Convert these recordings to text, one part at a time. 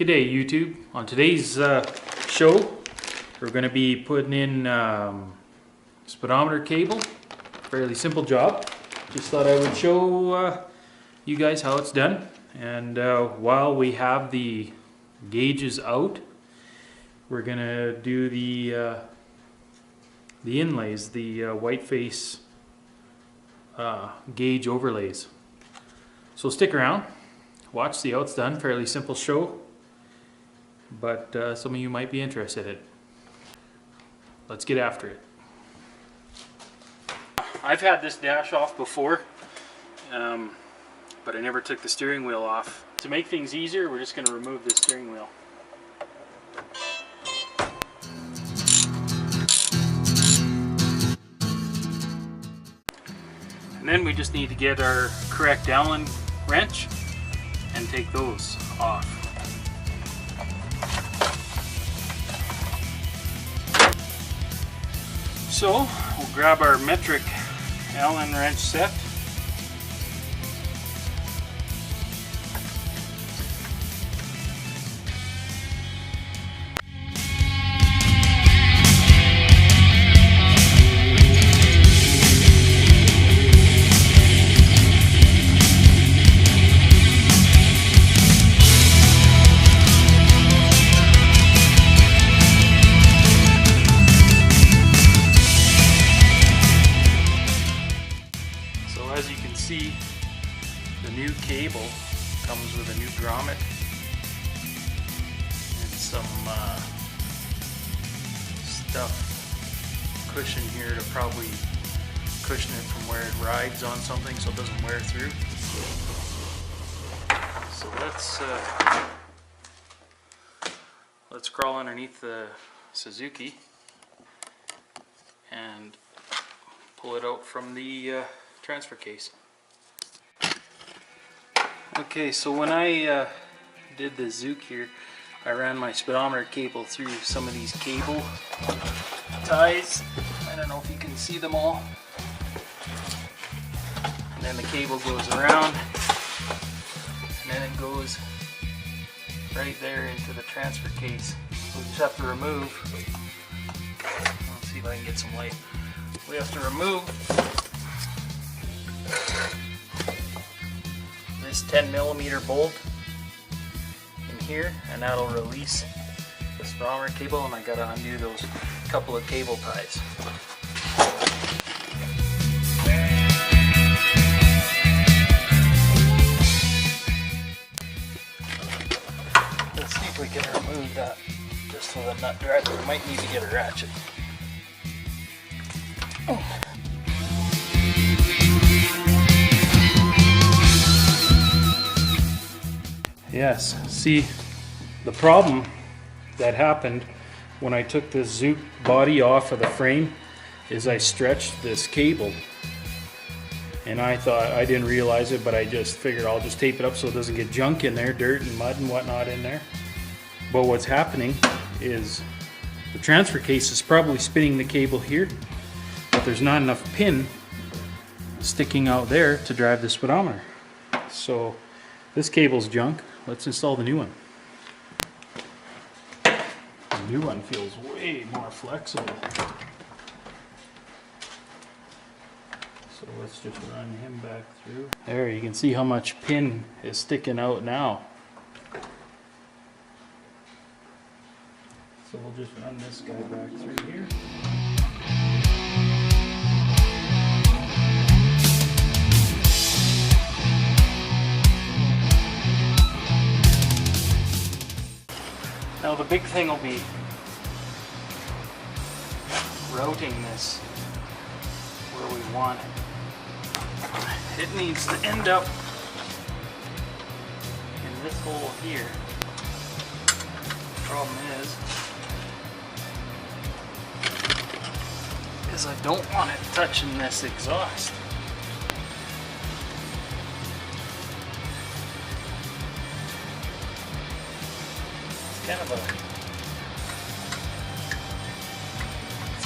G'day YouTube. On today's show, we're going to be putting in speedometer cable. Fairly simple job. Just thought I would show you guys how it's done. And while we have the gauges out, we're going to do the inlays, the White Face Guage Overlays. So stick around, watch, see how it's done. Fairly simple show, but some of you might be interested in it. Let's get after it. I've had this dash off before, but I never took the steering wheel off. To make things easier, we're just going to remove this steering wheel. And then we just need to get our correct Allen wrench and take those off. So we'll grab our metric Allen wrench set. As you can see, the new cable comes with a new grommet and some stuff cushion here to probably cushion it from where it rides on something so it doesn't wear through. So let's crawl underneath the Suzuki and pull it out from the transfer case. Okay, so when I did the Zook here, I ran my speedometer cable through some of these cable ties. I don't know if you can see them all. And then the cable goes around, and then it goes right there into the transfer case. So we just have to remove. Let's see if I can get some light. We have to remove this 10mm bolt in here, and that'll release the speedometer cable, and I gotta undo those couple of cable ties. Let's see if we can remove that just so the nut drives. We might need to get a ratchet. Oh. Yes, see, the problem that happened when I took this Zook body off of the frame is I stretched this cable, and I thought, I didn't realize it, but I just figured I'll just tape it up so it doesn't get junk in there, dirt and mud and whatnot in there. But what's happening is the transfer case is probably spinning the cable here, but there's not enough pin sticking out there to drive the speedometer. So this cable's junk. Let's install the new one. The new one feels way more flexible. So let's just run him back through. There, you can see how much pin is sticking out now. So we'll just run this guy back through here. Now the big thing will be routing this where we want it. It needs to end up in this hole here. The problem is I don't want it touching this exhaust. It's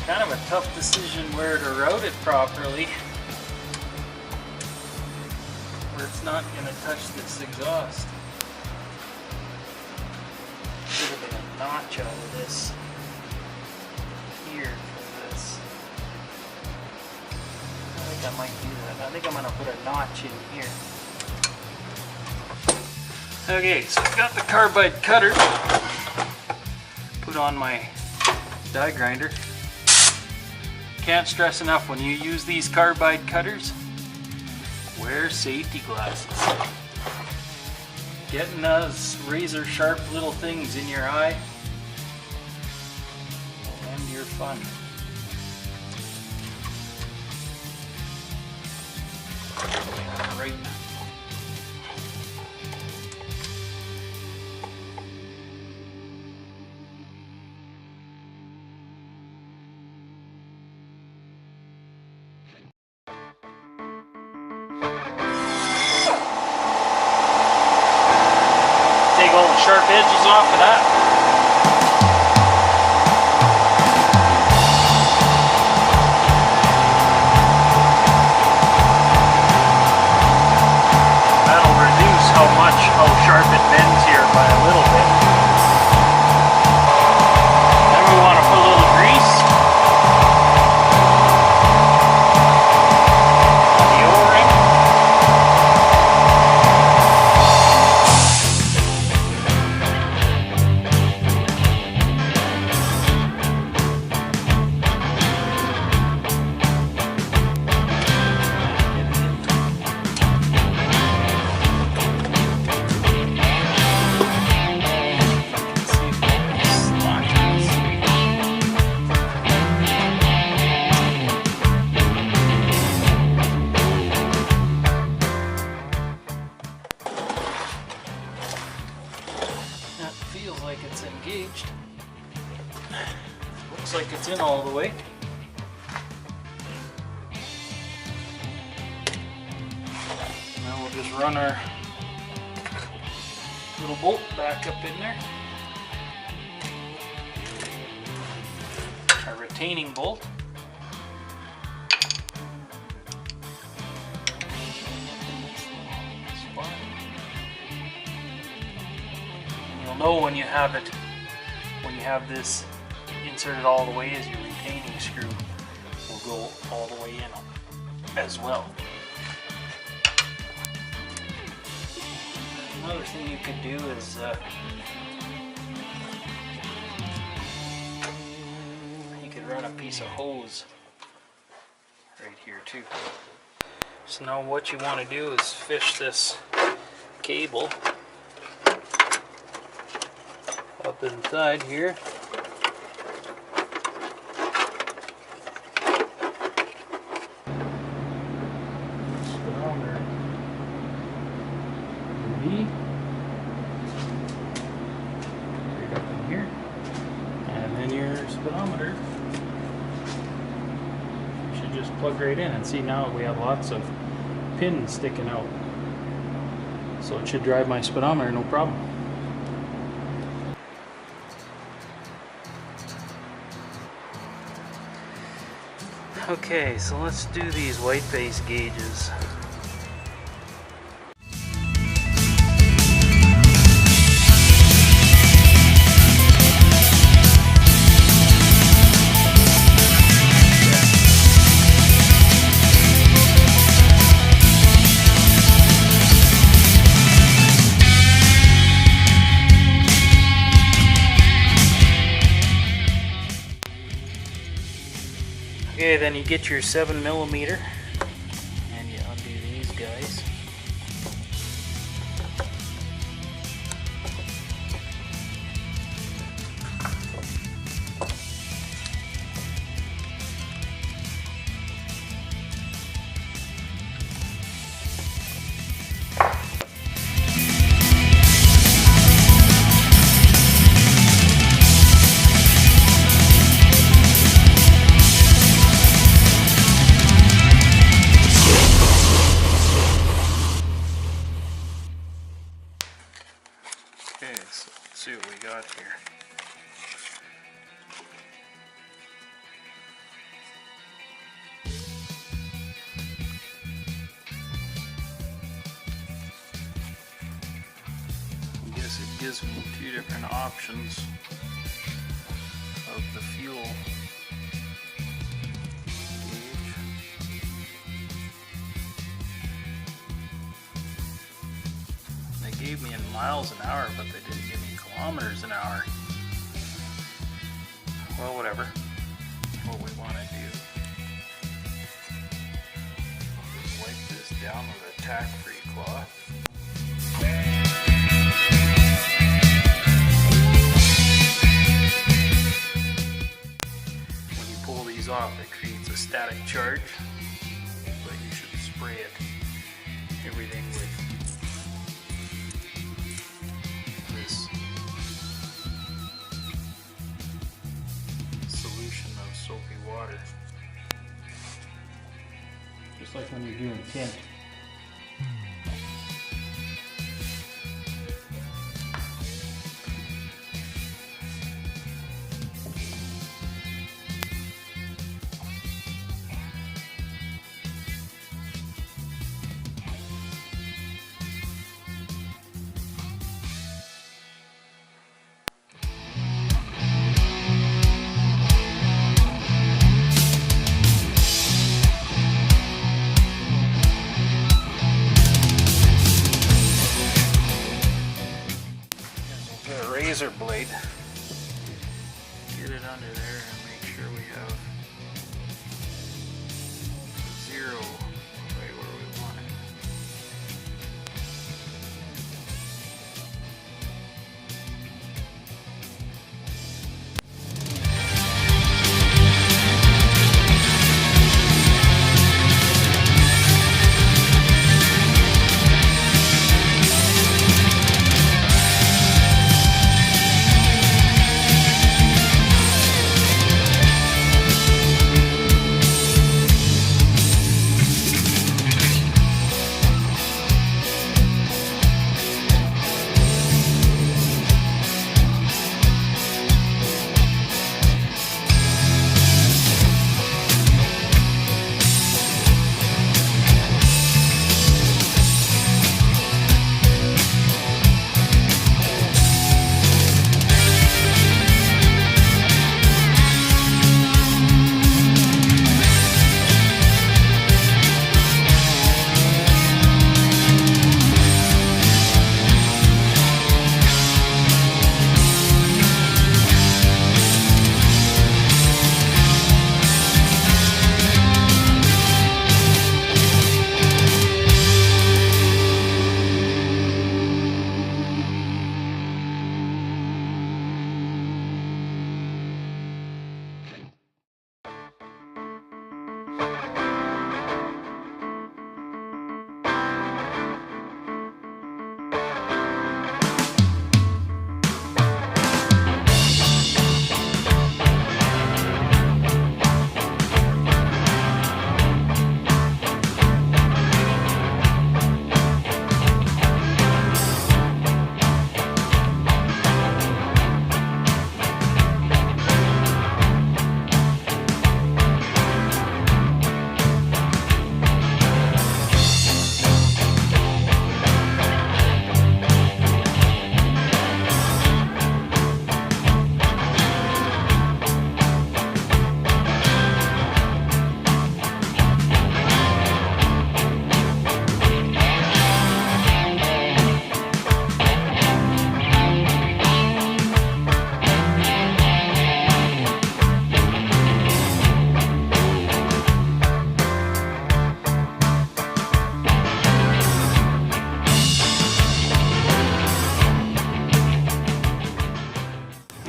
kind of a tough decision where to route it properly, where it's not going to touch this exhaust. notch out of this here for this. I think I might do that. I think I'm going to put a notch in here. Okay, so I've got the carbide cutter. Put on my die grinder. Can't stress enough, when you use these carbide cutters, wear safety glasses. Getting those razor sharp little things in your eye will end your fun. Right now. Take all the sharp edges off of that. That'll reduce how sharp it bends here by a little bit. Then we want to put a little grease on the O-ring. Feels like it's engaged. Looks like it's in all the way. Now we'll just run our little bolt back up in there. Our retaining bolt. You'll know when you have this inserted all the way, as your retaining screw will go all the way in as well. Another thing you could do is you could run a piece of hose right here too. So now what you want to do is fish this cable up inside here. Speedometer B. Right up in here. And then your speedometer should just plug right in, and see, now we have lots of pins sticking out. So it should drive my speedometer no problem. Okay, so let's do these white face gauges. Okay, then you get your 7mm and you undo these guys. Okay, so let's see what we got here. I guess it gives me two different options. fuel gauge. They gave me in miles an hour, but they didn't give me kilometers an hour. Well, whatever. What we want to do is wipe this down with a tack-free cloth. When you pull these off, it creates a static charge, but you should spray it everything with this solution of soapy water. Just like when you're doing tint. Razor blade, get it under there and make sure we have zero right where we want it.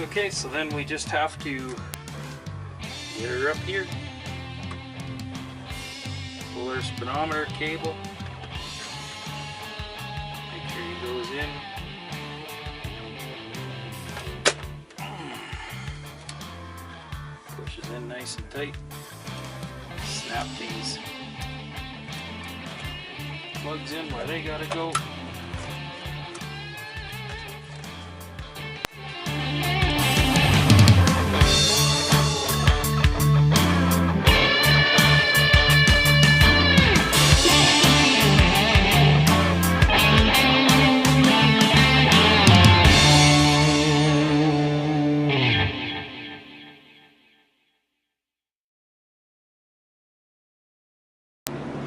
Okay, so then we just have to get her up here, pull our speedometer cable, make sure he goes in, pushes in nice and tight, snap these plugs in where they gotta go.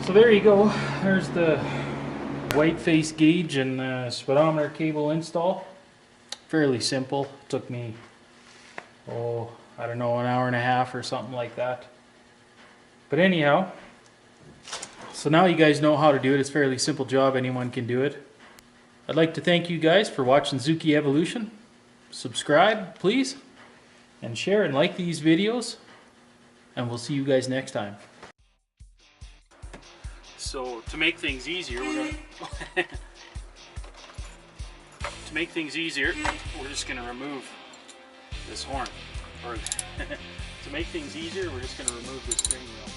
So there you go. There's the White Face gauge and speedometer cable install. Fairly simple. Took me, I don't know, an hour and a half or something like that. But anyhow, so now you guys know how to do it. It's a fairly simple job. Anyone can do it. I'd like to thank you guys for watching Suzuki Evolution. Subscribe, please, and share and like these videos. And we'll see you guys next time. So to make things easier, we're just gonna remove this horn. Or to make things easier, we're just gonna remove this steering wheel.